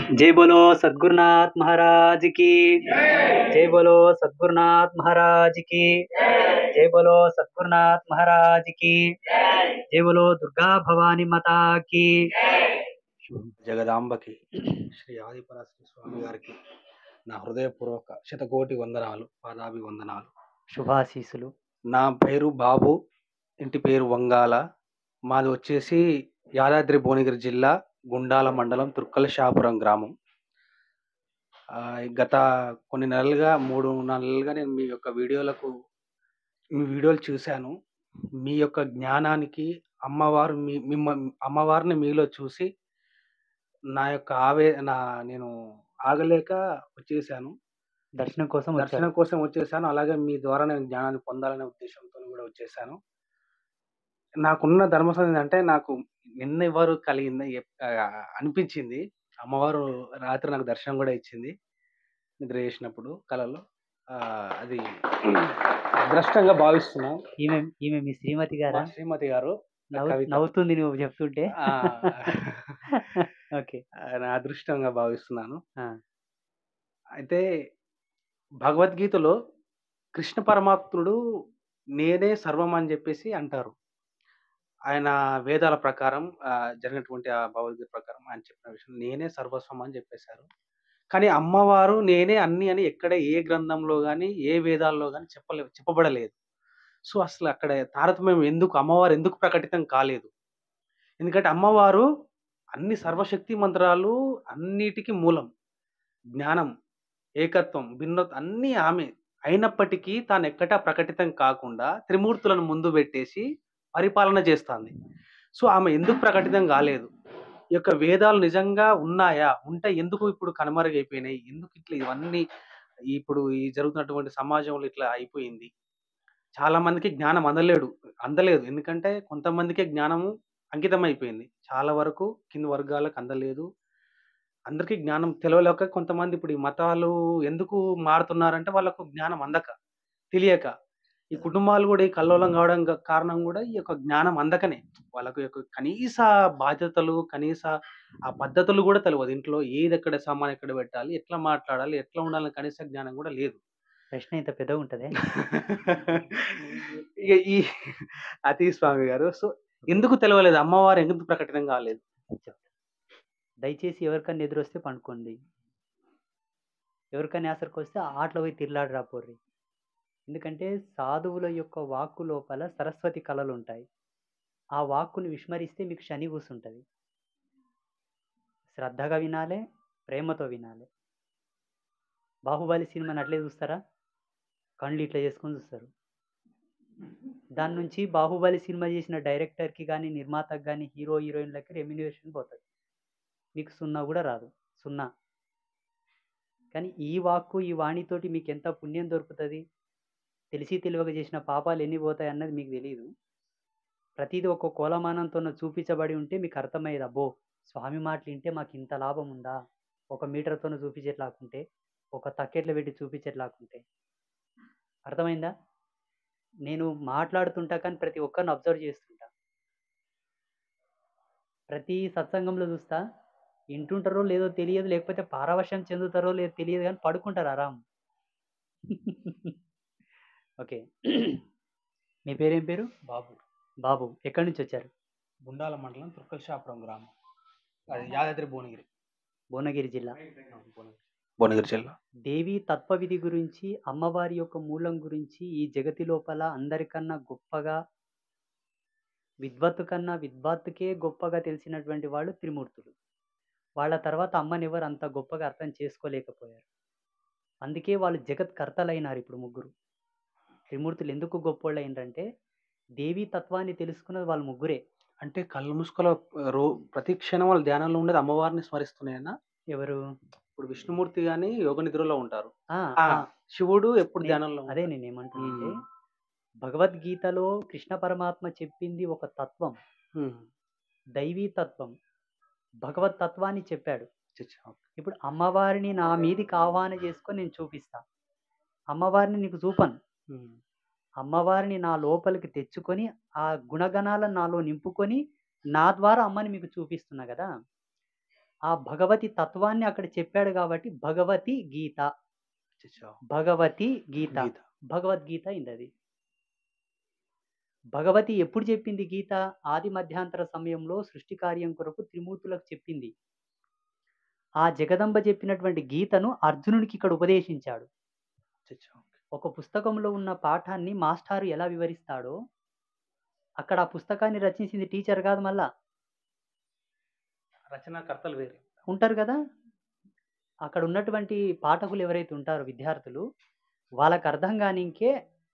जय बोलो सद्गुरुनाथ महाराज की। जय बोलो सद्गुरुनाथ महाराज की। जय बोलो सद्गुरुनाथ महाराज की। जय बोलो दुर्गा भवानी माता की। జగదాంబకి శ్రీ ఆదిపరాశర స్వామి గారికి నా హృదయపూర్వక శతకోటి వందనాలు, పాదాభివందనాలు. శుభాశీసులు. నా పేరు బాబు, ఇంటి పేరు వంగాల. మాది వచ్చేసి యాదాద్రి భువనగిరి జిల్లా గుండాల మండలం తుర్కలశాపురం గ్రామం. గత కొన్ని నెలలుగా 3 నెలలుగా నేను మీ వీడియోలు చూశాను. మీ యొక్క జ్ఞానానికి అమ్మవారిని మీలో చూసి నా యొక్క నేను ఆగలేక వచ్చేసాను. దర్శనం కోసం వచ్చేసాను. అలాగే మీ ద్వారా నేను జ్ఞానాన్ని పొందాలనే ఉద్దేశంతో కూడా వచ్చేసాను. నాకున్న ధర్మసం ఏంటంటే, నాకు నిన్న ఎవరు కలిగింది అనిపించింది. అమ్మవారు రాత్రి నాకు దర్శనం కూడా ఇచ్చింది నిద్ర చేసినప్పుడు కలలో. అది అదృష్టంగా భావిస్తున్నాను. ఈమె మీ శ్రీమతి గారా? శ్రీమతి గారు నవ్వుతుంది నువ్వు చెప్తుంటే. ఓకే, నా అదృష్టంగా భావిస్తున్నాను. అయితే భగవద్గీతలో కృష్ణ పరమాత్ముడు నేనే సర్వం అని చెప్పేసి అంటారు. ఆయన వేదాల ప్రకారం జరిగినటువంటి ఆ భగవద్గీత ప్రకారం ఆయన చెప్పిన విషయం నేనే సర్వస్వం అని చెప్పేశారు. కానీ అమ్మవారు నేనే అన్ని అని ఎక్కడ ఏ గ్రంథంలో కానీ ఏ వేదాల్లో కానీ చెప్పబడలేదు. సో అసలు అక్కడ తారతమ్యం అమ్మవారు ఎందుకు ప్రకటితం కాలేదు? ఎందుకంటే అమ్మవారు అన్ని సర్వశక్తి మంత్రాలు అన్నిటికీ మూలం. జ్ఞానం, ఏకత్వం, భిన్నత్వం అన్నీ ఆమె. అయినప్పటికీ తాను ఎక్కడా ప్రకటితం కాకుండా త్రిమూర్తులను ముందు పెట్టేసి పరిపాలన చేస్తుంది. సో ఆమె ఎందుకు ప్రకటితం కాలేదు? ఈ యొక్క వేదాలు నిజంగా ఉన్నాయా? ఉంటే ఎందుకు ఇప్పుడు కనుమరుగైపోయినాయి? ఎందుకు ఇట్లా ఇవన్నీ ఇప్పుడు ఈ జరుగుతున్నటువంటి సమాజంలో ఇట్లా అయిపోయింది? చాలా మందికి జ్ఞానం అందలేదు. ఎందుకంటే కొంతమందికే జ్ఞానము అంకితం అయిపోయింది. చాలా వరకు కింది వర్గాలకు అందలేదు. అందరికీ జ్ఞానం తెలవలేక కొంతమంది ఇప్పుడు ఈ మతాలు ఎందుకు మారుతున్నారంటే వాళ్ళకు జ్ఞానం తెలియక. ఈ కుటుంబాలు కూడా ఈ కల్లోలం కావడం కారణం కూడా ఈ యొక్క జ్ఞానం అందకనే. వాళ్ళకు యొక్క కనీస బాధ్యతలు, కనీస ఆ పద్ధతులు కూడా తెలియదు. ఇంట్లో ఏది ఎక్కడ సామాన్ ఎక్కడ పెట్టాలి, ఎట్లా మాట్లాడాలి, ఎట్లా ఉండాలని కనీస జ్ఞానం కూడా లేదు. ప్రశ్న ఇంత పెద్దగా ఉంటది. ఈ అతి స్వామి గారు, సో ఎందుకు తెలవలేదు? అమ్మవారు ఎందుకు ప్రకటన కాలేదు? దయచేసి ఎవరికన్నా ఎదురొస్తే పండుకోండి. ఎవరికన్నా ఆసరికి వస్తే ఆటలో పోయి తిరలాడి రాపోర్రి. ఎందుకంటే సాధువుల యొక్క వాక్కు లోపల సరస్వతి కళలు ఉంటాయి. ఆ వాక్కుని విస్మరిస్తే మీకు శని కూసుంటుంది. శ్రద్ధగా వినాలే, ప్రేమతో వినాలి. బాహుబలి సినిమాని అట్లే చూస్తారా? కళ్ళు ఇట్లా చేసుకొని చూస్తారు. దాని నుంచి బాహుబలి సినిమా చేసిన డైరెక్టర్కి కానీ, నిర్మాతకి కానీ, హీరో హీరోయిన్లకి రెమ్యునరేషన్ పోతుంది. మీకు 0 కూడా రాదు, 0. కానీ ఈ వాక్కు, ఈ వాణితోటి మీకు ఎంత పుణ్యం దొరుకుతుంది? తెలిసి తెలియక చేసిన పాపాలు ఎన్ని పోతాయి అన్నది మీకు తెలియదు. ప్రతిదీ ఒక కోలమానంతో చూపించబడి ఉంటే మీకు అర్థమయ్యేది. అబ్బో, స్వామి మాటలు వింటే మాకు ఇంత లాభం ఉందా? 1 మీటర్తో చూపించేట్లాకుంటే, ఒక తక్కెట్లు పెట్టి చూపించేట్లాకుంటే. అర్థమైందా? నేను మాట్లాడుతుంటా కానీ ప్రతి ఒక్కరిని అబ్జర్వ్ చేస్తుంటా. ప్రతి సత్సంగంలో చూస్తా. వింటుంటారో లేదో తెలియదు, లేకపోతే పారవశ్యం చెందుతారో లేదో తెలియదు, కానీ పడుకుంటారు ఆరాం. ఓకే, మీ పేరేం పేరు? బాబు. బాబు, ఎక్కడి నుంచి వచ్చారు? గుండాల మండలం తుర్కలశాపురం గ్రామం, అది యాదాద్రి భువనగిరి జిల్లా. భువనగిరి జిల్లా. దేవి తత్వవిధి గురించి, అమ్మవారి యొక్క మూలం గురించి ఈ జగతి లోపల అందరికన్నా గొప్పగా, విద్వత్తు కన్నా విద్వాత్తుకే గొప్పగా తెలిసినటువంటి వాళ్ళు త్రిమూర్తులు. వాళ్ళ తర్వాత అమ్మని ఎవరు అంత గొప్పగా అర్థం చేసుకోలేకపోయారు. అందుకే వాళ్ళు జగత్కర్తలైనారు. ఇప్పుడు ముగ్గురు త్రిమూర్తులు ఎందుకు గొప్పోళ్ళు అయినారంటే, దేవి తత్వాన్ని తెలుసుకున్నది వాళ్ళు ముగ్గురే. అంటే కళ్ళు మూసుకొని ప్రతి క్షణం వాళ్ళ ధ్యానంలో ఉండేది అమ్మవారిని స్మరిస్తున్నాయన్నా? ఎవరు? ఇప్పుడు విష్ణుమూర్తి గాని యోగ నిద్రలో ఉంటారు. శివుడు ఎప్పుడు ధ్యానంలో? అదే నేనేమంటున్నానంటే, భగవద్గీతలో కృష్ణ పరమాత్మ చెప్పింది ఒక తత్వం, దైవీ తత్వం, భగవత్ తత్వాన్ని చెప్పాడు. ఇప్పుడు అమ్మవారిని నా మీదికి ఆహ్వాన చేసుకొని నేను చూపిస్తా. అమ్మవారిని నీకు చూపను. అమ్మవారిని నా లోపలికి తెచ్చుకొని ఆ గుణగణాలను నాలో నింపుకొని నా ద్వారా అమ్మని మీకు చూపిస్తున్నా కదా. ఆ భగవతి తత్వాన్ని అక్కడ చెప్పాడు కాబట్టి భగవతి గీత. అచ్చచ్చో! భగవతి గీత. గీత. భగవద్గీత అయిందది. భగవతి ఎప్పుడు చెప్పింది గీత? ఆది మధ్యాంతర సమయంలో సృష్టి కార్యం కొరకు త్రిమూర్తులకు చెప్పింది. ఆ జగదంబ చెప్పినటువంటి గీతను అర్జునుడికి ఇక్కడ ఉపదేశించాడు. అచ్చచ్చో! ఒక పుస్తకంలో ఉన్న పాఠాన్ని మాస్టారు ఎలా వివరిస్తాడో, అక్కడ ఆ పుస్తకాన్ని రచించింది టీచర్ కాదు మళ్ళా. రచనాకర్తలు వేరే. ఉంటారు గదా! అక్కడ ఉన్నటువంటి పాఠకులు ఎవరైతే ఉంటారో విద్యార్థులు, వాళ్ళకి అర్థం గానింకే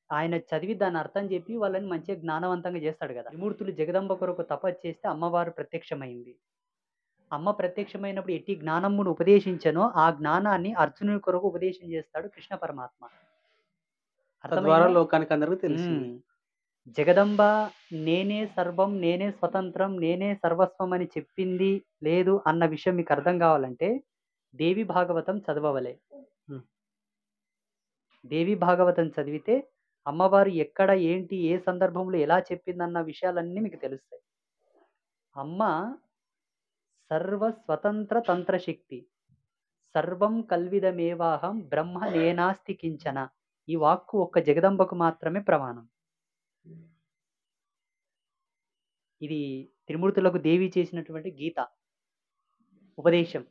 ఆయన చదివి దాన్ని అర్థం జెప్పి వాళ్ళని మంచిగా జ్ఞానవంతంగా జేస్తాడు గదా! త్రిమూర్తులు జగదంబ కొరకు తపస్సు చేస్తే అమ్మవారు ప్రత్యక్షమైంది. అమ్మ ప్రత్యక్షమైనప్పుడు ఎట్టి జ్ఞానమును ఉపదేశించెనో, ఆ జ్ఞానాన్ని అర్జునుని కొరకు ఉపదేశం జేస్తాడు కృష్ణ పరమాత్మ. తద్వారా అర్థమైందా? లోకానికి అందరికి తెలిసింది. హ్మ్. జగదంబ నేనే సర్వం, నేనే స్వతంత్రం, నేనే సర్వస్వం అని చెప్పింది లేదు అన్న విషయం మీకు అర్థం గావాలంటే, దేవి భాగవతం చదవవలే. హ్మ్. దేవి భాగవతం చదివితే అమ్మవారు ఎక్కడ, ఏంటి, ఏ సందర్భంలో ఎలా చెప్పిందన్న విషయాలన్నీ మీకు తెలుస్తాయి. అమ్మ సర్వ స్వతంత్ర తంత్ర శక్తి. సర్వం కల్విదమేవాహం బ్రహ్మ నేనాస్తి కించన. ఈ వాక్కు ఒక్క జగదంబకు మాత్రమే ప్రమాణం. ఇది త్రిమూర్తులకు దేవి చేసినటువంటి గీత. ఉపదేశం.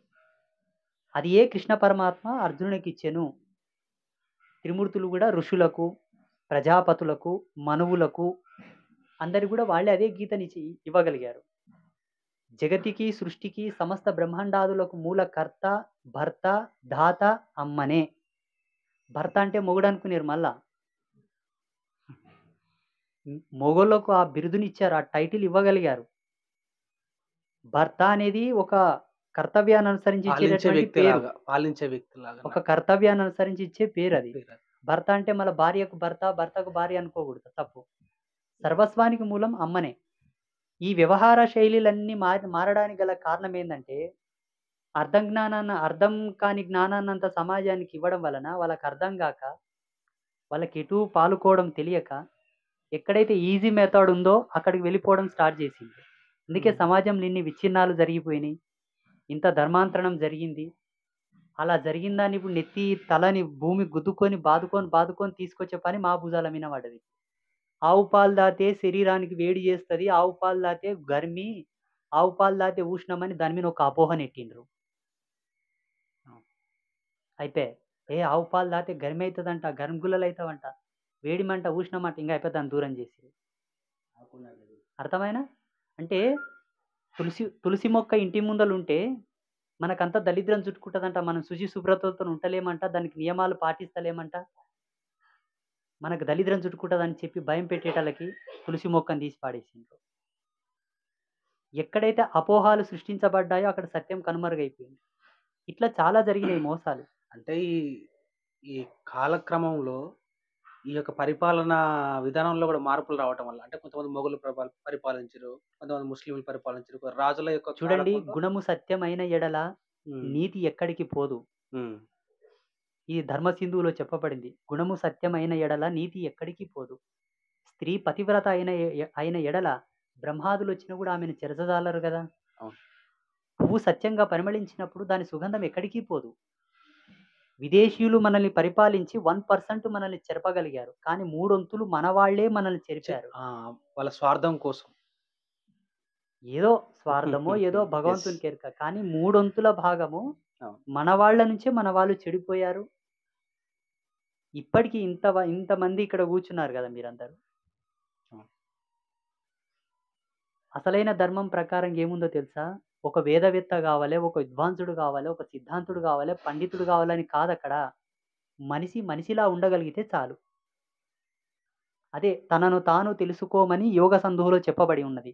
అది ఏ కృష్ణ పరమాత్మ అర్జునునికిచ్చెను. త్రిమూర్తులు గూడా ఋషులకు, ప్రజాపతులకు, మనువులకు అందరికి గూడా వాళ్ళే అదే గీతనిచ్చి ఇవ్వగలిగారు. జగతికి, సృష్టికి, సమస్త బ్రహ్మాండాదులకు మూల కర్త, భర్త, ధాత అమ్మనే. భర్త అంటే మొగుడనుకునేరు మళ్ళా. మొగోళ్ళకు ఆ బిరుదునిచ్చారు. ఆ టైటిల్ ఇవ్వగలిగారు. భర్త అనేది ఒక కర్తవ్యాన్ని అనుసరించి ఇచ్చేటటువంటి పేరు. పాలించే వ్యక్తిలాగా ఒక కర్తవ్యాన్ని అనుసరించి ఇచ్చే పేరది. పేరది. భర్త అంటే మళ్ళా భార్యకు భర్త, భర్తకు భార్య అనుకోకూడదు. తప్పు. సర్వస్వానికి మూలం అమ్మనే. ఈ వ్యవహార శైలిలన్నీ మారడానికి గల కారణం ఏందంటే, అర్థం కాని జ్ఞానాన్నంతా సమాజానికి ఇవ్వడం వలన వాళ్ళకి అర్థం గాక, వాళ్ళకి ఎటూ పాలుకోవడం తెలియక, ఎక్కడైతే ఈజీ మెథడ్ ఉందో అక్కడికి వెళ్ళిపోవడం స్టార్ట్ చేసింది. అందుకే సమాజంలో ఇన్ని విచ్ఛిన్నాలు జరిగిపోయినాయి. ఇంత ధర్మాంతరణం జరిగింది. అలా జరిగిన దాన్ని ఇప్పుడు తలని భూమి గుద్దుకొని, బాదుకొని తీసుకొచ్చే పని మా భుజాల మీద పడ్డది. ఆవు పాలు తాగితే శరీరానికి వేడి చేస్తది. ఆవు పాలు తాగితే గర్మి, ఆవు పాలు తాగితే ఉష్ణమని దాని మీద ఒక అపోహ నెట్టిండ్రు. అయిపాయే. ఆవు పాలు తాగితే గర్మి అయితదంట, గర్మగుల్లలైతవంట, వేడిమంట, ఉష్ణమంట ఇంక అయిపోయి దాన్ని దూరం చేసిర్రు. అర్థమైనా? అంటే తులసి మొక్క ఇంటి ముందలుంటే మనకంతా దరిద్రం చుట్టుకుంటదంట. మనం శుచి శుభ్రతతోని ఉంటలేమంట. దానికి నియమాలు పాటిస్తలేమంట. మనకు దరిద్రం చుట్టుకుంటదని చెప్పి భయం పెట్టేటోళ్ళకి తులసి మొక్కని తీసి పాడేసిండ్రు. ఎక్కడైతే అపోహాలు సృష్టించబడ్డాయో అక్కడ సత్యం కనుమరుగైపోయింది. ఇట్లా చాలా జరిగినాయి మోసాలు. అంటే ఈ కాలక్రమంలో ఈ యొక్క పరిపాలనా విధానంలో కూడా మార్పులు రావటం వల్ల అంటే కొంతమంది మొఘలు పరిపాలించారు. కొంతమంది ముస్లింలు పరిపాలించారు. రాజుల యొక్క చూడండి, కాలంలో గుణము సత్యమైన ఎడల నీతి ఎక్కడికి పోదు. ఈ ధర్మసింధువులో చెప్పబడింది. గుణము సత్యమైన ఎడల నీతి ఎక్కడికి పోదు. స్త్రీ పతివ్రత అయిన ఎడల బ్రహ్మాదులొచ్చినా గూడా ఆమెను చెరచజాలరు గదా! అవును. పువ్వు సత్యంగా పరిమళించినప్పుడు దాని సుగంధం ఎక్కడికి పోదు. విదేశీయులు మనల్ని పరిపాలించి 1% మనల్ని చెరపగలిగారు. కానీ మూడొంతులు మనవాళ్ళే మనల్ని చెరిపారు. వాళ్ళ స్వార్థం కోసం. ఏదో స్వార్థమో, ఏదో భగవంతునికి ఎరుక. కానీ మూడొంతుల భాగము అవును. మనవాళ్ళ నుంచే మన వాళ్ళు చెడిపోయారు. ఇప్పటికి ఇంతమంది ఇక్కడ కూర్చున్నారు గదా మీరందరూ. అసలైన ధర్మం ప్రకారం ఏముందో తెలుసా? ఒక వేదవేత్త గావాలే, ఒక విద్వాంసుడు గావాలే, ఒక సిద్ధాంతుడు గావాలే, పండితుడు గావాలని కాదక్కడ. మనిషిలా ఉండగలిగితే చాలు. అదే తనను తాను తెలుసుకోమని యోగ సంధువులో చెప్పబడి ఉన్నది.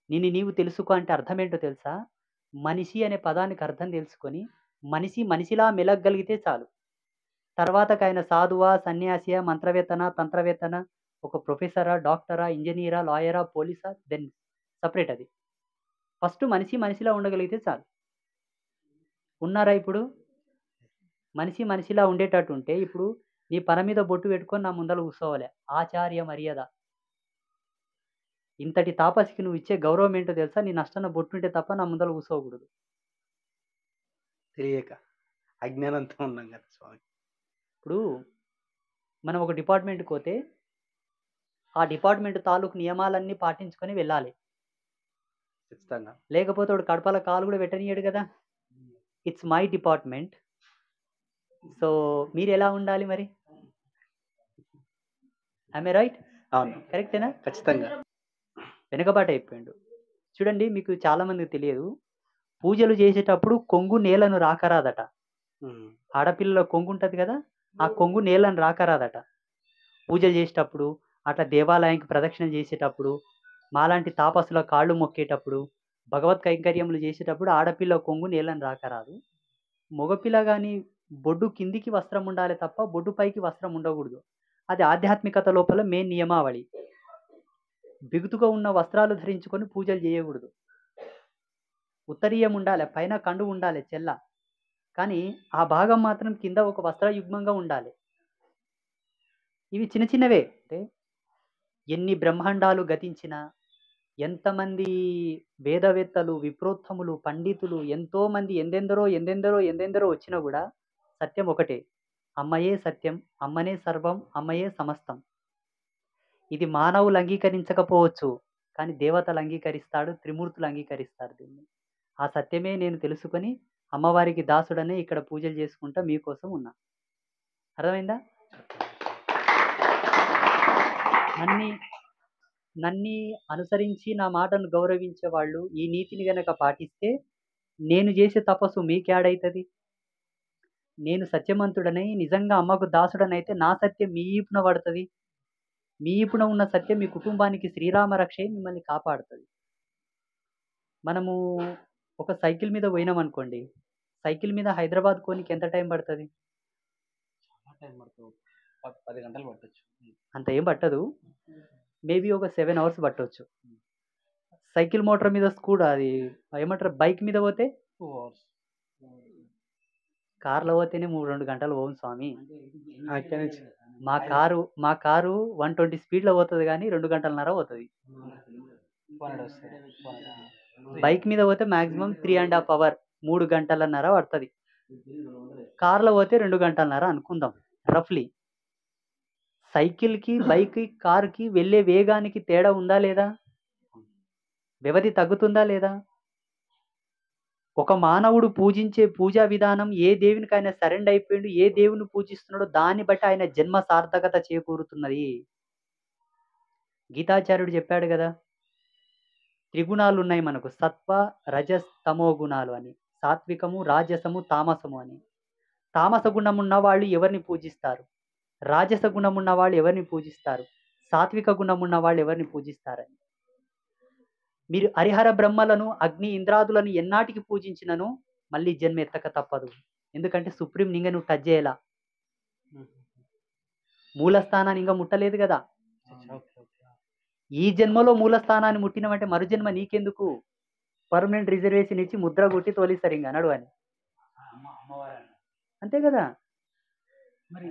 నిన్ను నీవు తెలుసుకో అంటే అర్థమేంటో తెలుసా? మనిషి అనే పదానికి అర్థం తెలుసుకొని, మనిషిలా మెలగగలిగితే చాలు. తర్వాతకాయన సాధువా, సన్యాసియా, మంత్రవేత్తనా, తంత్రవేత్తనా, ఒక ప్రొఫెసరా, డాక్టరా, ఇంజినీరా, లాయరా, పోలీసా దెన్ సెపరేట్ అది. ఫస్ట్ మనిషిలా ఉండగలిగితే చాలు. ఉన్నారా ఇప్పుడు? మనిషిలా ఉండేటట్టుంటే ఇప్పుడు నీ పన మీద బొట్టు పెట్టుకొని నా ముందల కూసోవాలే. ఆచార్య మర్యాద. ఇంతటి తాపసికి నువ్వు ఇచ్చే గౌరవం ఏంటో తెలుసా? నీ నష్టన బొట్టుంటే తప్ప నా ముందల కూసోకూడదు. తెలియక అజ్ఞానంతో ఉన్నాం కదా స్వామి. ఇప్పుడు మనం ఒక డిపార్ట్మెంట్‌కి పోతే, ఆ డిపార్ట్మెంట్ తాలూకు నియమాలన్నీ పాటించుకొని వెళ్ళాలి. ఖచ్చితంగా. లేకపోతే వాడు కడపల కాలు కూడా పెట్టనీయడు కదా! It's my department. సో, మీరెలా ఉండాలి మరి? Am I right? అవును. కరెక్టేనా? ఖచ్చితంగా. వెనకబాటయిపోయిండు. చూడండి మీకు చాలా మందికి తెలియదు. పూజలు చేసేటప్పుడు కొంగు నేలను రాకరాదట. హ్మ్. ఆడపిల్లల కొంగుంటది కదా! ఆ కొంగు నేలను రాకరాదట. పూజలు చేసేటప్పుడు, అట్లా దేవాలయానికి ప్రదక్షిణ చేసేటప్పుడు, మాలాంటి తాపసుల కాళ్ళు మొక్కేటప్పుడు, భగవత్ కైంకర్యములు చేసేటప్పుడు ఆడపిల్ల కొంగు నేలను రాకరాదు. మగపిల్ల గాని బొడ్డు కిందికి వస్త్రం ఉండాలి తప్ప, బొడ్డు పైకి వస్త్రం ఉండకూడదు. అది ఆధ్యాత్మికత లోపల మెయిన్ నియమావళి. బిగుతుగా ఉన్న వస్త్రాలు ధరించుకొని పూజలు చేయకూడదు. ఉత్తరీయం ఉండాలె. పైన కండువ ఉండాలె చెల్ల. కానీ ఆ భాగం మాత్రం కింద ఒక వస్త్రయుగ్మంగా ఉండాలి. ఇవి చిన్న చిన్నవే. అంటే ఎన్ని బ్రహ్మాండాలు గతించినా, ఎంతమంది వేదవేత్తలు, విప్రోత్తములు, పండితులు ఎంతోమంది ఎందెందరో వచ్చినా గూడా సత్యం ఒకటే. అమ్మయే సత్యం, అమ్మనే సర్వం, అమ్మయే సమస్తం. ఇది మానవులు అంగీకరించకపోవచ్చు. కానీ దేవతలు అంగీకరిస్తాడు. త్రిమూర్తులు అంగీకరిస్తారు దీన్ని. ఆ సత్యమే నేను తెలుసుకొని అమ్మవారికి దాసుడనే ఇక్కడ పూజలు చేసుకుంటా మీకోసం ఉన్నా. అర్థమైందా? నన్ని అనుసరించి నా మాటను గౌరవించే వాళ్ళు ఈ నీతిని గనక పాటిస్తే నేను చేసే తపస్సు మీకేడైతది? నేను సత్యవంతుడనై నిజంగా అమ్మకు దాసుడనైతే నా సత్యం మీ ఈపున పడతది. మీ ఈపున ఉన్న సత్యం మీ కుటుంబానికి శ్రీరామ రక్షే మిమ్మల్ని కాపాడుతది. మనము ఒక సైకిల్ మీద పోయినామనుకోండి. సైకిల్ మీద హైదరాబాద్ పోనీకి ఎంత టైం పడతది? చాలా టైం పడుతుంది. 10 గంటలు పట్టొచ్చు. అంత ఏం పట్టదు. మేబీ ఒక 7 అవర్స్ పట్టొచ్చు. సైకిల్ మోటార్ మీద అది ఏమంటారు బైక్ మీద పోతే 2 అవర్స్. కార్‌లో పోతేనే 2 గంటలు పోము స్వామి. ఇక్కడి నుంచి మా కారు 120 స్పీడ్‌లో పోతది గానీ 2 గంటలన్నర పోతది. 400 వస్తాయి. 400. బైక్ మీద పోతే మాక్సిమం 3½ అవర్ 3 గంటలన్నర పడతది. కార్‌లో పోతే 2 గంటలన్నర అనుకుందాం రఫ్‌లీ. సైకిల్‌కి, బైక్‌కి, కార్‌కి వెళ్ళే వేగానికి తేడా ఉందా లేదా? వ్యవధి తగ్గుతుందా లేదా? ఒక మానవుడు పూజించే పూజా విధానం ఏ దేవునికైనా సరెండర్ అయిపోయిండు. ఏ దేవుని పూజిస్తున్నాడో దాన్ని బట్టి ఆయన జన్మ సార్థకత చేకూరుతున్నది. గీతాచార్యుడు చెప్పాడు గదా! త్రిగుణాలున్నాయి మనకు. సత్వ, రజస్, తమో గుణాలు అని. సాత్వికము, రాజసము, తామసము అని. తామస గుణం ఉన్న వాళ్ళు ఎవరిని పూజిస్తారు? రాజస గుణం ఉన్న వాళ్ళు ఎవరిని పూజిస్తారు? సాత్విక గుణం ఉన్న వాళ్ళు ఎవరిని పూజిస్తారని. మీరు హరిహర బ్రహ్మలను, అగ్ని, ఇంద్రాదులను ఎన్నాటికి పూజించినను మళ్ళీ జన్మ ఎత్తక తప్పదు. ఎందుకంటే సుప్రీం నింగ నువ్వు టచ్ చేయలా. మూల స్థానాన్ని ఇంకా ముట్టలేదు కదా! ఈ జన్మలో మూల స్థానాన్ని ముట్టినవంటే మరు జన్మ నీకెందుకు? పర్మనెంట్ రిజర్వేషన్ ఇచ్చి ముద్ర కొట్టి తోలిస్తారు ఇంక నడు అని. అంతే కదా! మరి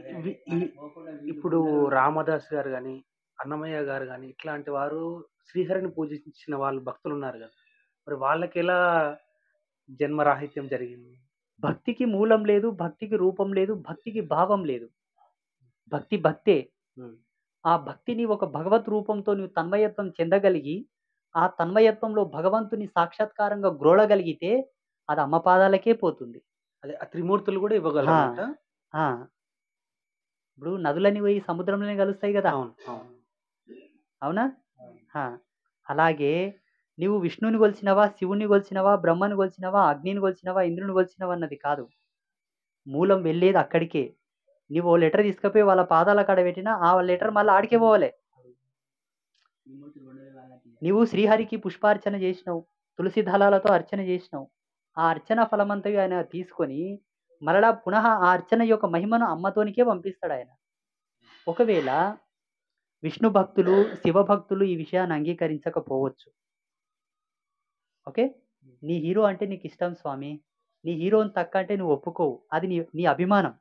ఇప్పుడు రామదాస్ గారు గాని, అన్నమయ్య గారు గాని ఇట్లాంటి వారు శ్రీహరిని పూజించిన వాళ్ళు భక్తులున్నారు గదా! మరి వాళ్ళకెలా జన్మరాహిత్యం జరిగింది? భక్తికి మూలం లేదు, భక్తికి రూపం లేదు, భక్తికి భావం లేదు. భక్తి భక్తే. ఆ భక్తిని ఒక భగవత్ రూపంతో నువ్వు తన్మయత్వం చెందగలిగి, ఆ తన్మయత్వంలో భగవంతుని సాక్షాత్కారంగా గ్రోలగలిగితే అది అమ్మ పాదాలకే పోతుంది. అదే ఆ త్రిమూర్తులు గూడా ఇవ్వగలరన్నట? ఆ! ఇప్పుడు నదులన్నీ పోయి సముద్రంలోనే కలుస్తాయి గదా! అవును. అవును. అవునా? ఆ! అలాగే నీవు విష్ణువుని కొలిచినవా, శివుని కొలిచినవా, బ్రహ్మని కొలిచినవా, అగ్నిని కొలిచినవా, ఇంద్రుని కొలిచినవా అన్నది కాదు. మూలం వెళ్ళేది అక్కడికే. నీవు ఓ లెటర్ తీసుకపోయి వాళ్ళ పాదాల కాడ పెట్టినా ఆ లెటర్ మళ్ళా ఆడికే పోవాలె. నీవు శ్రీహరికి పుష్పార్చన చేసినావు. తులసి దళాలతో అర్చన చేసినావు. ఆ అర్చన ఫలమంతయు ఆయన తీసుకొని మరలా పునః ఆ అర్చన యొక్క మహిమను అమ్మతోనికే పంపిస్తాడాయన. ఒకవేళ విష్ణు భక్తులు, శివ భక్తులు ఈ విషయాన్ని అంగీకరించకపోవచ్చు. ఓకే. నీ హీరో అంటే నీకిష్టం స్వామి. నీ హీరోని తక్క అంటే నువ్వు ఒప్పుకోవు. అది నీ అభిమానం.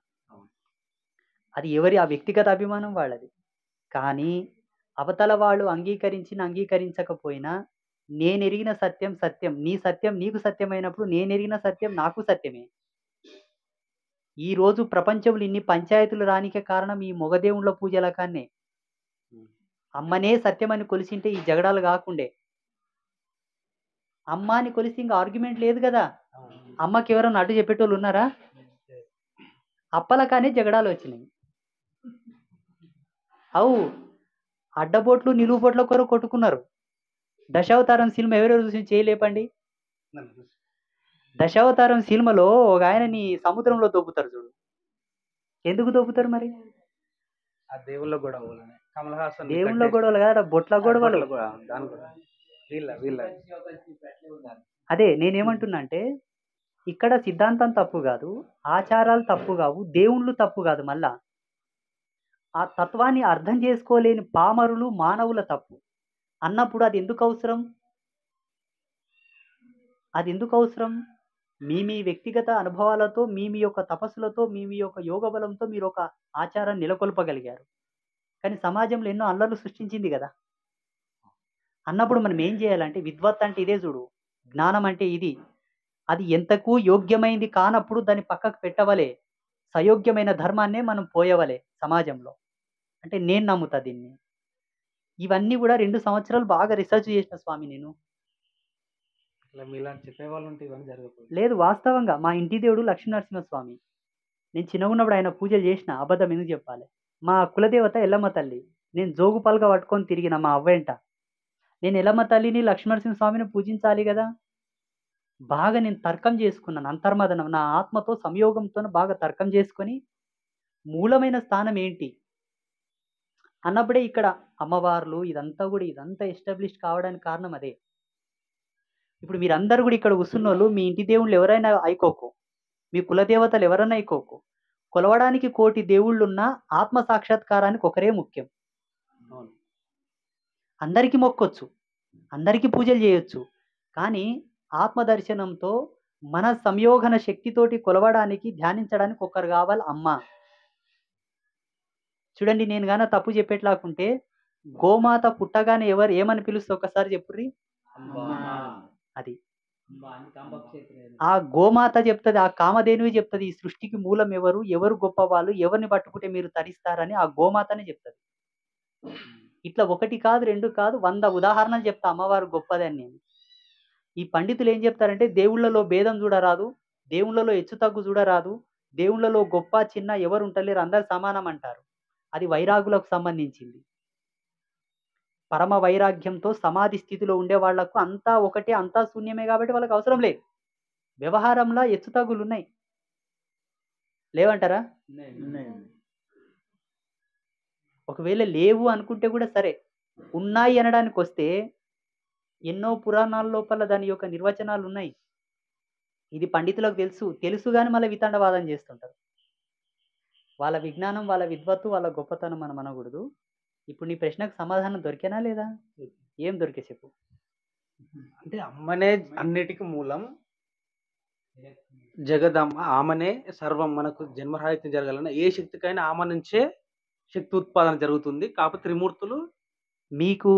అది ఆ వ్యక్తిగత అభిమానం వాళ్ళది. కానీ అవతల వాళ్ళు అంగీకరించకపోయినా నేనెరిగిన సత్యం సత్యం. నీ సత్యం నీకు సత్యమైనప్పుడు నేనెరిగిన సత్యం నాకు సత్యమే. ఈ రోజు ప్రపంచంలో ఇన్ని పంచాయతీలు రానికే కారణం ఈ మొగదేవుళ్ళ పూజల కాన్నే. అమ్మనే సత్యమని కొలిసింటే ఈ జగడాలు గాకుండే. అమ్మ అని కొలిస్తే ఇంక ఆర్గ్యుమెంట్ లేదు గదా! అమ్మకి ఎవరన్నా అడ్డు చెప్పేటోళ్ళున్నారా? అప్పల కానే జగడాలొచ్చినాయి. అడ్డబొట్లు, నిలువు బొట్ల కొరకు కొట్టుకున్నారు. దశావతారం సినిమా ఎవరెవరు చూసి చేయలేపండి. దశావతారం సినిమాలో ఒక ఆయనని సముద్రంలో దొబ్బుతారు చూడు. ఎందుకు దొబ్బుతారు మరి? ఆ దేవుళ్ళ గొడవలనే. కమల్ హాసన్ దేవుళ్ళ గొడవలు కాదు, బొట్ల గొడవలు. వీళ్ళ అదే నేనేమంటున్నా అంటే, ఇక్కడ సిద్ధాంతం తప్పు కాదు, ఆచారాలు తప్పు కావు, దేవుళ్ళు తప్పు కాదు. మళ్ళా ఆ తత్వాన్ని అర్థం చేసుకోలేని పామరులు మానవుల తప్పు అన్నప్పుడు అది ఎందుకు అవసరం? అది ఎందుకు అవసరం? మీ వ్యక్తిగత అనుభవాలతో, మీ యొక్క తపస్సులతో, మీ యొక్క యోగ బలంతో మీరు ఒక ఆచారాన్ని నెలకొల్పగలిగారు. కానీ సమాజంలో ఎన్నో అల్లర్లు సృష్టించింది కదా. అన్నప్పుడు మనం ఏం చేయాలంటే, విద్వత్ అంటే ఇదే చూడు, జ్ఞానం అంటే ఇది. అది ఎంతకు యోగ్యమైంది కానప్పుడు దాన్ని పక్కకు పెట్టవలే. సయోగ్యమైన ధర్మాన్నే మనం పోయవలే సమాజంలో. అంటే నేను నమ్ముతా దీన్ని. ఇవన్నీ కూడా 2 సంవత్సరాలు బాగా రీసెర్చ్ చేసిన స్వామి నేను. మీలాంటి చెప్పేవాళ్ళు ఉంటే ఇవన్నీ జరగకపోయేది. లేదు, వాస్తవంగా మా ఇంటి దేవుడు లక్ష్మీనరసింహస్వామి. నేను చిన్నగున్నప్పుడు ఆయన పూజలు చేసిన. అబద్ధం ఎందుకు చెప్పాలి? మా కులదేవత ఎల్లమ్మ తల్లి. నేను జోగు పలక పట్టుకొని తిరిగిన మా అవ్వేంట. నేను ఎల్లమ్మ తల్లిని, లక్ష్మీనరసింహస్వామిని పూజించాలి కదా. బాగా నేను తర్కం చేసుకున్నాను. అంతర్మదనం నా ఆత్మతో సంయోగంతో బాగా తర్కం చేసుకొని, మూలమైన స్థానం ఏంటి అన్నప్పుడే ఇక్కడ అమ్మవార్లు ఇదంతా ఎస్టాబ్లిష్ కావడానికి కారణం అదే. ఇప్పుడు మీరందరూ కూడా ఇక్కడ కూసున్నోళ్ళు మీ ఇంటి దేవుళ్ళు ఎవరైనా అయికోకు, మీ కులదేవతలు ఎవరైనా అయికోకు, కొలవడానికి 1,000,000 దేవుళ్ళున్నా ఆత్మ సాక్షాత్కారానికి ఒకరే ముఖ్యం. అవును. అందరికీ మొక్కొచ్చు, అందరికీ పూజలు చేయొచ్చు. కానీ ఆత్మ దర్శనంతో మన సంయోగన శక్తితోటి కొలవడానికి, ధ్యానించడానికి ఒకరు కావాలి అమ్మ. చూడండి, నేను గాన తప్పు చెప్పేట్లాకుంటే, గోమాత పుట్టగానే ఏమని పిలుస్తే ఒక్కసారి చెప్పుర్రి. అది ఆ గోమాత చెప్తది, ఆ కామధేనువి చెప్తది, ఈ సృష్టికి మూలం ఎవరు, ఎవరు గొప్పవాళ్ళు, ఎవరిని పట్టుకుంటే మీరు తరిస్తారని ఆ గోమాతనే చెప్తది. ఇట్లా 1 కాదు 2 కాదు 100 ఉదాహరణలు చెప్తా అమ్మవారు గొప్పదని నేను. ఈ పండితులు ఏం చెప్తారంటే, దేవుళ్ళలో భేదం చూడరాదు, దేవుళ్ళలో హెచ్చు తగ్గు చూడరాదు, దేవుళ్ళలో గొప్ప చిన్న ఎవరు ఉంటలేరు, అందరు సమానం అంటారు. అది వైరాగులకు సంబంధించింది. పరమ వైరాగ్యంతో సమాధి స్థితిలో ఉండే వాళ్లకు అంతా ఒకటే, అంతా శూన్యమే కాబట్టి వాళ్ళకి అవసరం లేదు. వ్యవహారంలో హెచ్చుతగ్గులు ఉన్నాయి, లేవంటారా? ఒకవేళ లేవు అనుకుంటే కూడా సరే, ఉన్నాయి అనడానికి వస్తే ఎన్నో పురాణాల లోపల దాని యొక్క నిర్వచనాలు ఉన్నాయి. ఇది పండితులకు తెలుసు కానీ మళ్ళీ వితండవాదం చేస్తుంటారు. వాళ్ళ విజ్ఞానం, వాళ్ళ విద్వత్తు, వాళ్ళ గొప్పతనం మనం అనకూడదు. ఇప్పుడు నీ ప్రశ్నకు సమాధానం దొరికేనా లేదా? ఏం దొరికే చెప్పు. అంటే అమ్మనే అన్నిటికీ మూలం, జగదమ్మ ఆమెనే సర్వం. మనకు జన్మరాహిత్యం జరగాలన్నా ఏ శక్తికైనా ఆమె నుంచే శక్తి ఉత్పాదన జరుగుతుంది. కాకపోతే త్రిమూర్తులు మీకు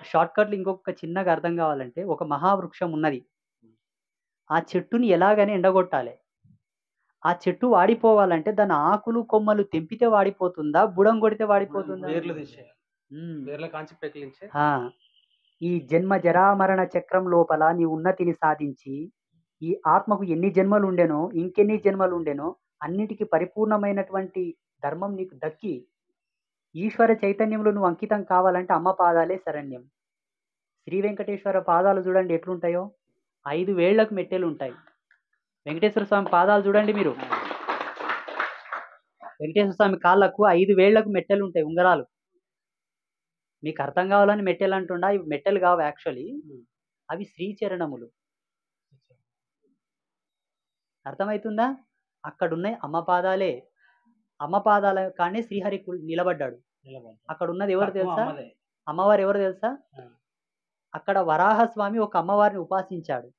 షార్ట్కట్లు ఇంకొక చిన్నగా అర్థం కావాలంటే, ఒక మహావృక్షం ఉన్నది, ఆ చెట్టుని ఎలాగైనా ఎండగొట్టాలి. ఆ చెట్టు వాడిపోవాలంటే దాని ఆకులు కొమ్మలు తెంపితే వాడిపోతుందా, బుడం కొడితే వాడిపోతుందా? వేర్లు తీసేయాలి. వేర్ల కాంచి పెకిలించే. ఈ జన్మ జరామరణ చక్రం లోపల నీ ఉన్నతిని సాధించి, ఈ ఆత్మకు ఎన్ని జన్మలు ఉండెనో, ఇంకెన్ని జన్మలు ఉండెనో, అన్నిటికీ పరిపూర్ణమైనటువంటి ధర్మం నీకు దక్కి ఈశ్వర చైతన్యంలో నువ్వు అంకితం కావాలంటే అమ్మ పాదాలే శరణ్యం. శ్రీ వెంకటేశ్వర పాదాలు చూడండి ఎట్లుంటాయో, 5 వేళ్లకు మెట్టెలు ఉంటాయి. వెంకటేశ్వర స్వామి పాదాలు చూడండి మీరు. వెంకటేశ్వర స్వామి కాళ్ళకు 5 వేళ్లకు మెట్టెలు ఉంటాయి, ఉంగరాలు. మీకు అర్థం కావాలని మెట్టెలు అంటుండా, ఇవి మెట్టెలు కావు యాక్చువల్లీ, అవి శ్రీచరణములు. అర్థమవుతుందా? అక్కడున్నాయి అమ్మ పాదాలే. అమ్మ పాదాల కానీ శ్రీహరి నిలబడ్డాడు. అక్కడ ఉన్నది ఎవరు తెలుసా? అమ్మవారు ఎవరు తెలుసా? అక్కడ వరాహస్వామి ఒక అమ్మవారిని ఉపాసించాడు.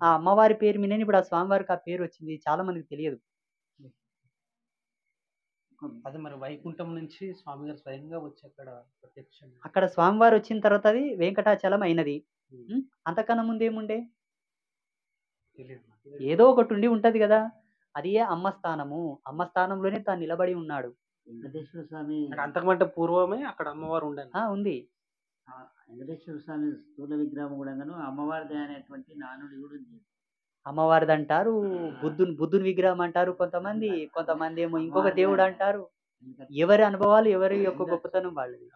ఆ అమ్మవారి పేరు మీదని ఇప్పుడు ఆ స్వామివారికి ఆ పేరు వచ్చింది. చాలా మందికి తెలియదు. అది మరి వైకుంఠం నుంచి స్వామి గారు స్వయంగా వచ్చి అక్కడ స్వామివారు వచ్చిన తర్వాత అది వెంకటాచలం అయినది. అంతకన్నా ముందేముండే? ఏదో ఒకటి ఉంటది కదా. అది అమ్మ స్థానము. అమ్మ స్థానంలోనే తాను నిలబడి ఉన్నాడు. వెంకటేశ్వర స్వామి అంతకంటే పూర్వమే అక్కడ అమ్మవారు ఉండాలి. ఉంది. వెంకటేశ్వర స్వామి స్థూల విగ్రహం కూడాను అమ్మవారిది అనేటువంటి నానుడి కూడా ఉంది. అమ్మవారిదంటారు, బుద్ధుని విగ్రహం అంటారు కొంతమంది. కొంతమంది ఏమో ఇంకొక దేవుడు అంటారు. ఎవరి అనుభవాలు, ఎవరి యొక్క గొప్పతనం వాళ్ళది.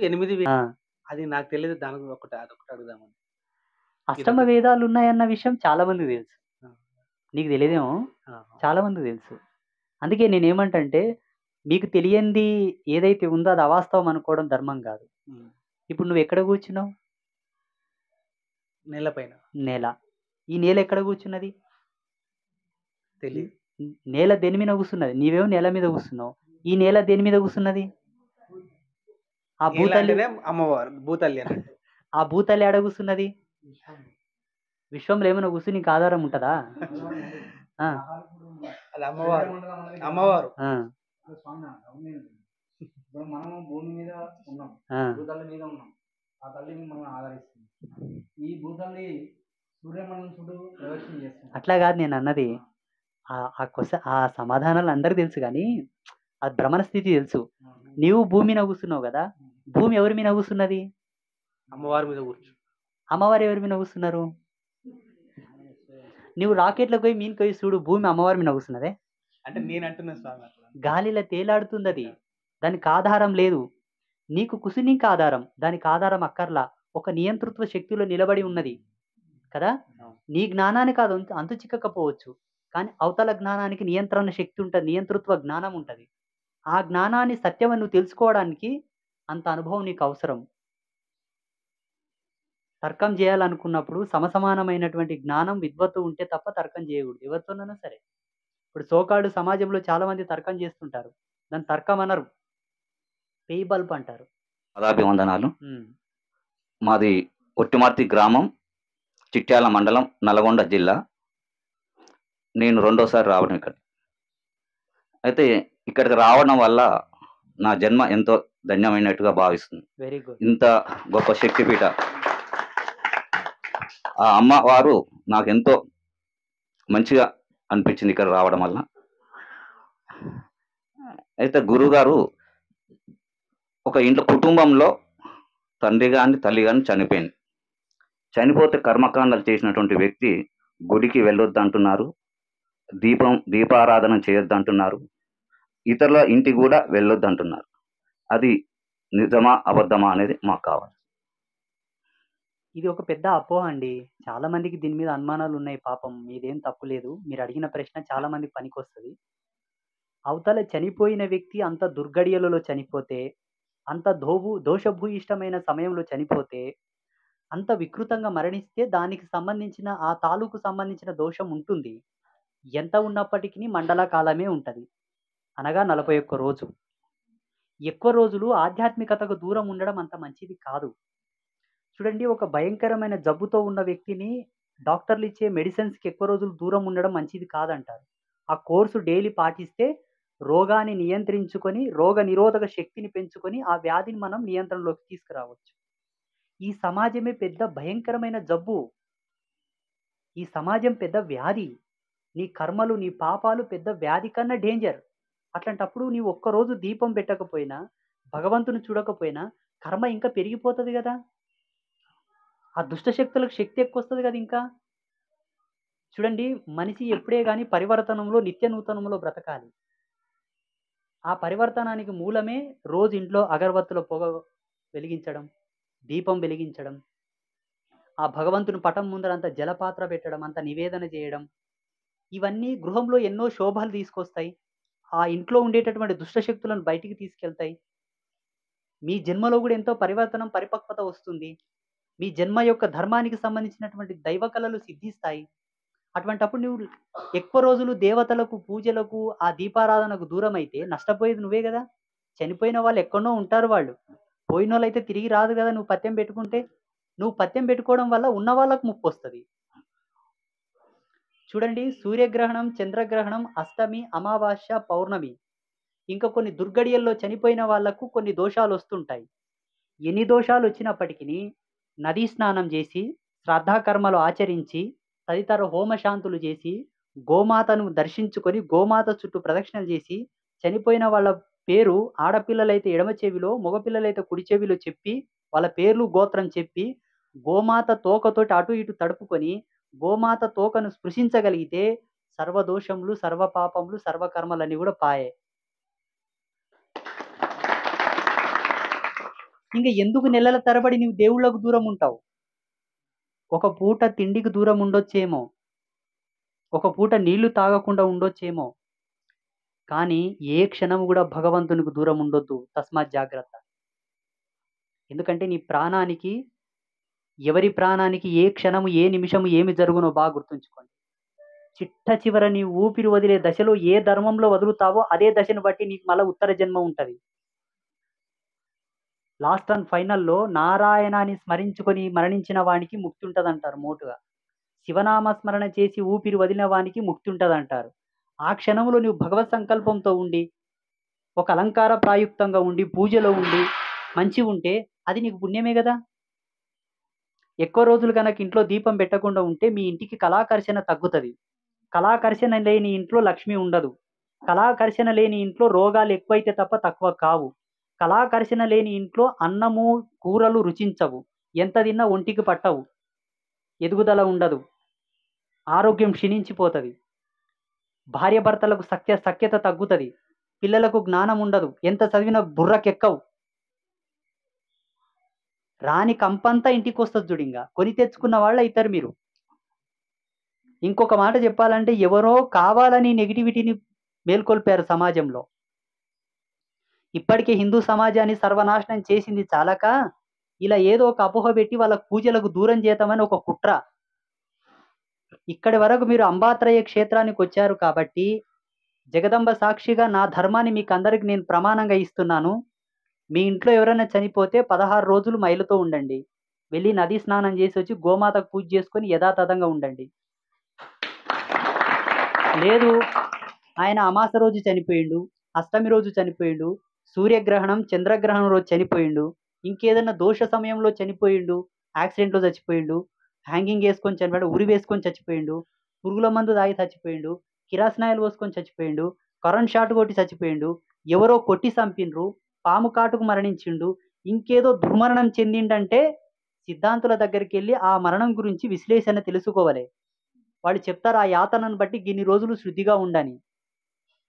8 ఆ! అది నాకు తెలియదు. దానికి అదొకటి అడుగుదామని. అష్టమ వేదాలు ఉన్నాయన్న విషయం చాలా మందికి తెలుసు. ఆ! నీకు తెలియదేమో, ఆ! చాలా మందికి తెలుసు. అందుకే నేనేమంటంటే, మీకు తెలియంది ఏదైతే ఉందో అది అవాస్తవం అనుకోవడం ధర్మం కాదు. హ్మ్. ఇప్పుడు నువ్వు ఎక్కడ కూర్చున్నావు? నేలపైన. నేల. ఈ నేల ఎక్కడ కూర్చున్నది? తెలీదు. నేల దేని మీద కూర్చున్నది? నీవేమో నేల మీద కూర్చున్నావు. ఈ నేల దేని మీద కూర్చున్నది? ఆ నేల భూతల్లి అంటేనే అమ్మవారు, భూతల్లి అన్నట్టు. ఆ భూతల్లి ఏడ కూర్చున్నది? విశ్వంలో ఏమైనా కూర్చుని నీకు ఆధారం ఉంటదా? ఆ, అది అమ్మవారు. అమ్మవారు. ఆ, ఇప్పుడు మనం భూమి మీద ఉన్నాం, ఆ. భూతల్లి మీద ఉన్నాం. ఆ తల్లిని మనం ఆదరిస్తుంది. ఈ భూతల్లి సూర్యమండలం చుట్టూ ప్రదక్షిణ చేస్తుంది. అట్లా కాదు నేను అన్నది. ఆ సమాధానాలు అందరికి తెలుసు కానీ ఆ భ్రమణ స్థితి తెలుసు. నీవు భూమి మీద కూర్చున్నావు కదా, భూమి ఎవరి మీద కూర్చున్నది? అమ్మవారి మీద కూర్చో. అమ్మవారు ఎవరి మీద కూర్చున్నారు? నువ్వు రాకెట్లకు పోయి మీనికి పోయి చూడు, భూమి అమ్మవారి మీద కూర్చున్నదే. అంటే నేను అంటున్నా స్వామి అట్లా. గాలిలో తేలాడుతుంది అది. దానికి ఆధారం లేదు. నీకు కుసునీకి ఆధారం, దానికి ఆధారం అక్కర్లా. ఒక నియంతృత్వ శక్తిలో నిలబడి ఉన్నది కదా. నీ జ్ఞానానికి అది అంతు చిక్కకపోవచ్చు, కానీ అవతల జ్ఞానానికి నియంత్రణ శక్తి ఉంటుంది, నియంతృత్వ జ్ఞానం ఉంటుంది. ఆ జ్ఞానాన్ని సత్యమని నువ్వు తెలుసుకోవడానికి అంత అనుభవం నీకు అవసరం. తర్కం చేయాలనుకున్నప్పుడు సమసమానమైనటువంటి జ్ఞానం విద్వత్తు ఉంటే తప్ప తర్కం చేయకూడదు, ఎవరితోనైనా సరే. ఇప్పుడు సోకాడు సమాజంలో చాలా మంది తర్కం చేస్తుంటారు, దాన్ని తర్కం అనరు, పేయి బల్బ్ అంటారు. పదాభివందనాలు. ఉమ్. మాది ఒట్టిమర్తి గ్రామం, చిట్యాల మండలం, నల్గొండ జిల్లా. నేను రెండోసారి రావడం ఇక్కడ. అయితే ఇక్కడికి రావడం వల్ల నా జన్మ ఎంతో ధన్యమైనట్టుగా భావిస్తుంది. Very good. ఇంత గొప్ప శక్తిపీఠ ఆ అమ్మవారు నాకు ఎంతో మంచిగా అనిపించింది ఇక్కడ రావడం వల్ల. అయితే గురువుగారు ఒక ఇంట్లో కుటుంబంలో తండ్రి కానీ తల్లి కానీ చనిపోయింది. చనిపోతే కర్మకాండాలు చేసినటువంటి వ్యక్తి గుడికి వెళ్ళొద్దు అంటున్నారు, దీపారాధన చేయొద్దు అంటున్నారు, ఇతరుల ఇంటికి కూడా వెళ్ళొద్దు అంటున్నారు. అది నిజమా అబద్ధమా అనేది మాకు కావాలి. ఇది ఒక పెద్ద అపోహ అండి. చాలా మందికి దీని మీద అనుమానాలు ఉన్నాయి. పాపం మీదేం తప్పు లేదు. మీరు అడిగిన ప్రశ్న చాలా మందికి పనికొస్తుంది. అవతల చనిపోయిన వ్యక్తి అంత దుర్గడియలలో చనిపోతే, అంత దోషభూయిష్టమైన సమయంలో చనిపోతే, అంత వికృతంగా మరణిస్తే దానికి సంబంధించిన ఆ తాలూకు సంబంధించిన దోషం ఉంటుంది. ఎంత ఉన్నప్పటికీ మండల కాలమే ఉంటుంది, అనగా 41 రోజు. ఎక్కువ రోజులు ఆధ్యాత్మికతకు దూరం ఉండడం అంత మంచిది కాదు. చూడండి, ఒక భయంకరమైన జబ్బుతో ఉన్న వ్యక్తిని డాక్టర్లు ఇచ్చే మెడిసిన్స్కి ఎక్కువ రోజులు దూరం ఉండడం మంచిది కాదంటారు. ఆ కోర్సు డైలీ పాటిస్తే రోగాన్ని నియంత్రించుకొని, రోగ నిరోధక శక్తిని పెంచుకొని ఆ వ్యాధిని మనం నియంత్రణలోకి తీసుకురావచ్చు. ఈ సమాజమే పెద్ద భయంకరమైన జబ్బు. ఈ సమాజం పెద్ద వ్యాధి. నీ కర్మలు, నీ పాపాలు పెద్ద వ్యాధి కన్నా డేంజర్. అట్లాంటప్పుడు నీవు ఒక్కరోజు దీపం పెట్టకపోయినా, భగవంతుని చూడకపోయినా కర్మ ఇంకా పెరిగిపోతుంది కదా. ఆ దుష్టశక్తులకు శక్తి ఎక్కువ వస్తుంది కదా ఇంకా. చూడండి, మనిషి ఎప్పుడే కానీ పరివర్తనంలో, నిత్య నూతనంలో బ్రతకాలి. ఆ పరివర్తనానికి మూలమే రోజు ఇంట్లో అగరబత్తుల పొగ వెలిగించడం, దీపం వెలిగించడం, ఆ భగవంతుని పటం ముందర అంత జలపాత్ర పెట్టడం, అంత నివేదన చేయడం. ఇవన్నీ గృహంలో ఎన్నో శోభలు తీసుకొస్తాయి. ఆ ఇంట్లో ఉండేటటువంటి దుష్టశక్తులను బయటికి తీసుకెళ్తాయి. మీ జన్మలో కూడా ఎంతో పరివర్తనం, పరిపక్వత వస్తుంది. మీ జన్మ యొక్క ధర్మానికి సంబంధించినటువంటి దైవ కళలు సిద్ధిస్తాయి. అటువంటప్పుడు నువ్వు ఎక్కువ రోజులు దేవతలకు, పూజలకు, ఆ దీపారాధనకు దూరం అయితే నష్టపోయేది నువ్వే కదా. చనిపోయిన వాళ్ళు ఎక్కడో ఉంటారు, వాళ్ళు పోయిన వాళ్ళు అయితే తిరిగి రాదు కదా. నువ్వు పత్యం పెట్టుకుంటే, నువ్వు పత్యం పెట్టుకోవడం వల్ల ఉన్న వాళ్ళకు ముప్పు వస్తుంది. చూడండి, సూర్యగ్రహణం, చంద్రగ్రహణం, అష్టమి, అమావాస్య, పౌర్ణమి, ఇంకా కొన్ని దుర్గడియల్లో చనిపోయిన వాళ్లకు కొన్ని దోషాలు వస్తుంటాయి. ఎన్ని దోషాలు వచ్చినప్పటికీ నదీ స్నానం చేసి, శ్రాద్ధకర్మలు ఆచరించి, తదితర హోమశాంతులు చేసి, గోమాతను దర్శించుకొని గోమాత చుట్టూ ప్రదక్షిణలు చేసి చనిపోయిన వాళ్ళ పేరు ఆడపిల్లలైతే ఎడమ చెవిలో, మగపిల్లలైతే కుడి చెవిలో చెప్పి వాళ్ళ పేర్లు గోత్రం చెప్పి గోమాత తోకతోటి అటు ఇటు తడుపుకొని గోమాత తోకను స్పృశించగలిగితే సర్వదోషములు, సర్వ పాపములు, సర్వకర్మలన్నీ కూడా పాయే. ఇంకా ఎందుకు నెలల తరబడి నీవు దేవుళ్ళకు దూరం ఉంటావు? ఒక పూట తిండికి దూరం ఉండొచ్చేమో, ఒక పూట నీళ్లు తాగకుండా ఉండొచ్చేమో, కానీ ఏ క్షణము కూడా భగవంతునికి దూరం ఉండొద్దు. తస్మాత్ జాగ్రత్త. ఎందుకంటే నీ ప్రాణానికి, ఎవరి ప్రాణానికి ఏ క్షణము ఏ నిమిషము ఏమి జరుగునో బాగా గుర్తుంచుకోండి. చిట్ట చివర నీ ఊపిరి వదిలే దశలో ఏ ధర్మంలో వదులుతావో అదే దశను బట్టి నీకు మళ్ళీ ఉత్తర జన్మ ఉంటది. లాస్ట్ అండ్ ఫైనల్లో నారాయణాన్ని స్మరించుకొని మరణించిన వానికి ముక్తి ఉంటదంటారు మోటుగా. శివనామ స్మరణ చేసి ఊపిరి వదిలిన వానికి ముక్తి ఉంటదంటారు. ఆ క్షణంలో నువ్వు భగవత్ సంకల్పంతో ఉండి, ఒక అలంకార ప్రాయుక్తంగా ఉండి, పూజలో ఉండి మంచి ఉంటే అది నీకు పుణ్యమే కదా. ఎక్కువ రోజులు కనుక ఇంట్లో దీపం పెట్టకుండా ఉంటే మీ ఇంటికి కళాకర్షణ తగ్గుతుంది. కళాకర్షణ లేని ఇంట్లో లక్ష్మి ఉండదు. కళాకర్షణ లేని ఇంట్లో రోగాలు ఎక్కువైతే తప్ప తక్కువ కావు. కళాకర్షణ లేని ఇంట్లో అన్నము కూరలు రుచించవు. ఎంత తిన్నా ఒంటికి పట్టవు. ఎదుగుదల ఉండదు. ఆరోగ్యం క్షీణించిపోతుంది. భార్యాభర్తలకు సఖ్యత తగ్గుతుంది. పిల్లలకు జ్ఞానం ఉండదు. ఎంత చదివినా బుర్రకెక్కవు. రాని కంపంతా ఇంటికి వస్తుంది చూడింగా. కొని తెచ్చుకున్న వాళ్ళ ఇద్దరు మీరు. ఇంకొక మాట చెప్పాలంటే ఎవరో కావాలని నెగిటివిటీని మేల్కొల్పారు సమాజంలో. ఇప్పటికే హిందూ సమాజాన్ని సర్వనాశనం చేసింది చాలక ఇలా ఏదో ఒక అపోహ పెట్టి వాళ్ళ పూజలకు దూరం చేద్దామని ఒక కుట్ర. ఇక్కడి వరకు మీరు అంబాత్రయ క్షేత్రానికి వచ్చారు కాబట్టి జగదంబ సాక్షిగా నా ధర్మాన్ని మీకు అందరికి నేను ప్రమాణంగా ఇస్తున్నాను. మీ ఇంట్లో ఎవరైనా చనిపోతే 16 రోజులు మైలుతో ఉండండి. వెళ్ళి నది స్నానం చేసి వచ్చి గోమాతకు పూజ చేసుకొని యథాతథంగా ఉండండి. లేదు ఆయన అమాస రోజు చనిపోయిండు, అష్టమి రోజు చనిపోయిండు, సూర్యగ్రహణం చంద్రగ్రహణం రోజు చనిపోయిండు, ఇంకేదన్నా దోష సమయంలో చనిపోయిండు, యాక్సిడెంట్లో చచ్చిపోయిండు, హ్యాంగింగ్ వేసుకొని చనిపోయాడు, ఉరి వేసుకొని చచ్చిపోయిండు, పురుగుల మందు తాగి చచ్చిపోయిండు, కిరాసనాయలు పోసుకొని చచ్చిపోయిండు, కరెంట్ షాట్ కొట్టి చచ్చిపోయిండు, ఎవరో కొట్టి చంపిండ్రు, పాము కాటుకు మరణించిండు, ఇంకేదో దుర్మరణం చెందిండంటే సిద్ధాంతుల దగ్గరికి వెళ్ళి ఆ మరణం గురించి విశ్లేషణ తెలుసుకోవాలి. వాళ్ళు చెప్తారు ఆ యాతనను బట్టి ఇన్ని రోజులు శుద్ధిగా ఉండని.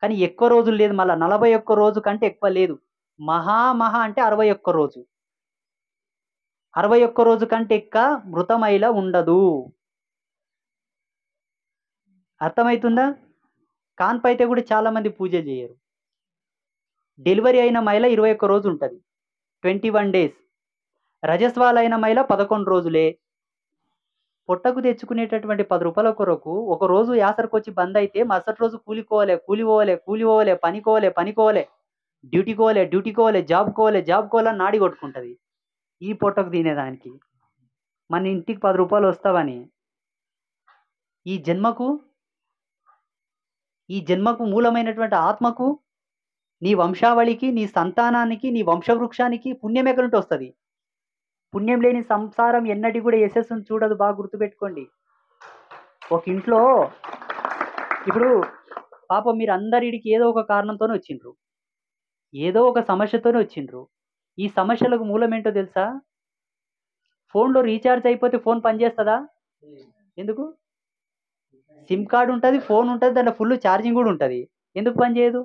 కానీ ఎక్కువ రోజులు లేదు. మళ్ళీ 41 రోజు కంటే ఎక్కువ లేదు. మహా అంటే 61 రోజు. 61 రోజు కంటే ఎక్కువ మృతమైల ఉండదు. అర్థమవుతుందా? కాన్పు అయితే కూడా చాలా మంది పూజ చేయరు. డెలివరీ అయిన మైల 21 రోజు ఉంటుంది, 21 డేస్. రజస్వాలైన మైల 11 రోజులే. పొట్టకు తెచ్చుకునేటటువంటి 10 రూపాయల కొరకు ఒక రోజు యాసరికి వచ్చి బంద్ అయితే మరుసటి రోజు కూలిపోవాలి, పనికోవాలి, డ్యూటీ కోవాలి, జాబ్ కోవాలని నాడి కొట్టుకుంటుంది ఈ పొట్టకు తినేదానికి. మన ఇంటికి 10 రూపాయలు వస్తావని ఈ జన్మకు మూలమైనటువంటి ఆత్మకు, నీ వంశావళికి, నీ సంతానానికి, నీ వంశవృక్షానికి పుణ్యం ఎక్కడి వస్తుంది? పుణ్యం లేని సంసారం ఎన్నటి కూడా యశస్సును చూడదు. బాగా గుర్తుపెట్టుకోండి. ఒక ఇంట్లో ఇప్పుడు పాపం మీరు అందరికి ఏదో ఒక కారణంతోనే వచ్చిండ్రు, ఏదో ఒక సమస్యతోనే వచ్చిండ్రు. ఈ సమస్యలకు మూలం ఏంటో తెలుసా? ఫోన్లో రీఛార్జ్ అయిపోతే ఫోన్ పనిచేస్తుందా? ఎందుకు? సిమ్ కార్డు ఉంటుంది, ఫోన్ ఉంటుంది, దాంట్లో ఫుల్ ఛార్జింగ్ కూడా ఉంటుంది. ఎందుకు పనిచేయదు?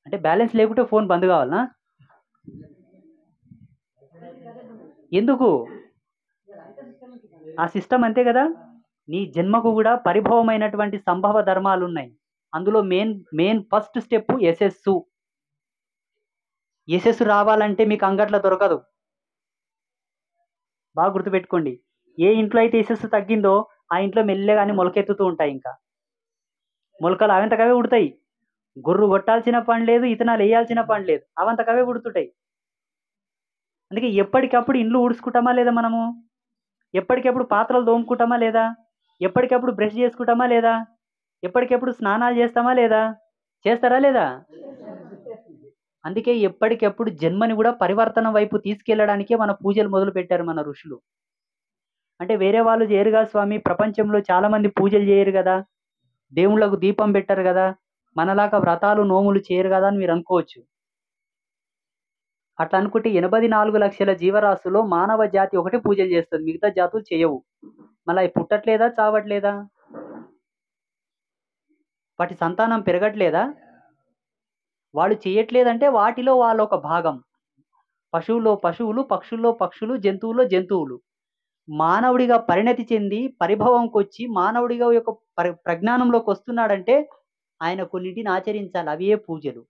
అంటే బ్యాలెన్స్ లేకుంటే ఫోన్ బంద్ కావాలనా? ఎందుకు? ఆ సిస్టమ్ అంతే కదా. నీ జన్మకు కూడా పరిభవమైనటువంటి సంభవ ధర్మాలు ఉన్నాయి. అందులో మెయిన్ ఫస్ట్ స్టెప్ యశస్సు రావాలంటే మీకు అంగట్లో దొరకదు. బాగా గుర్తుపెట్టుకోండి. ఏ ఇంట్లో అయితే యశస్సు తగ్గిందో ఆ ఇంట్లో మెల్లగానే మొలకెత్తుతూ ఉంటాయి. ఇంకా మొలకలు అవంతకవే ఉడతాయి. గొర్రు కొట్టాల్సిన పని లేదు, ఇతనాలు వేయాల్సిన పని లేదు, అవంతకవే ఉడుతుంటాయి. అందుకే ఎప్పటికప్పుడు ఇండ్లు ఊడ్చుకుంటామా లేదా? మనము ఎప్పటికప్పుడు పాత్రలు తోముకుంటామా లేదా? ఎప్పటికప్పుడు బ్రష్ చేసుకుంటామా లేదా? ఎప్పటికప్పుడు స్నానాలు చేస్తామా లేదా? చేస్తారా లేదా? అందుకే ఎప్పటికప్పుడు జన్మని కూడా పరివర్తన వైపు తీసుకెళ్ళడానికే మన పూజలు మొదలు పెట్టారు మన ఋషులు. అంటే వేరే వాళ్ళు చేయరు కదా స్వామి, ప్రపంచంలో చాలా మంది పూజలు చేయరు కదా, దేవుళ్ళకు దీపం పెట్టరు కదా, మనలాగా వ్రతాలు నోములు చేయరు కదా అని మీరు అనుకోవచ్చు. అట్లా అనుకుంటే 84 లక్షల జీవరాశుల్లో మానవ జాతి ఒకటే పూజలు చేస్తుంది, మిగతా జాతులు చేయవు. మళ్ళీ అవి పుట్టట్లేదా, చావట్లేదా? వాటి సంతానం పెరగట్లేదా? వాళ్ళు చేయట్లేదంటే వాటిలో వాళ్ళ ఒక భాగం. పశువుల్లో పశువులు, పక్షుల్లో పక్షులు, జంతువుల్లో జంతువులు. మానవుడిగా పరిణతి చెంది పరిభవంకొచ్చి మానవుడిగా యొక్క ప్రజ్ఞానంలోకి వస్తున్నాడంటే ఆయన కొన్నింటిని ఆచరించాలి, అవే పూజలు.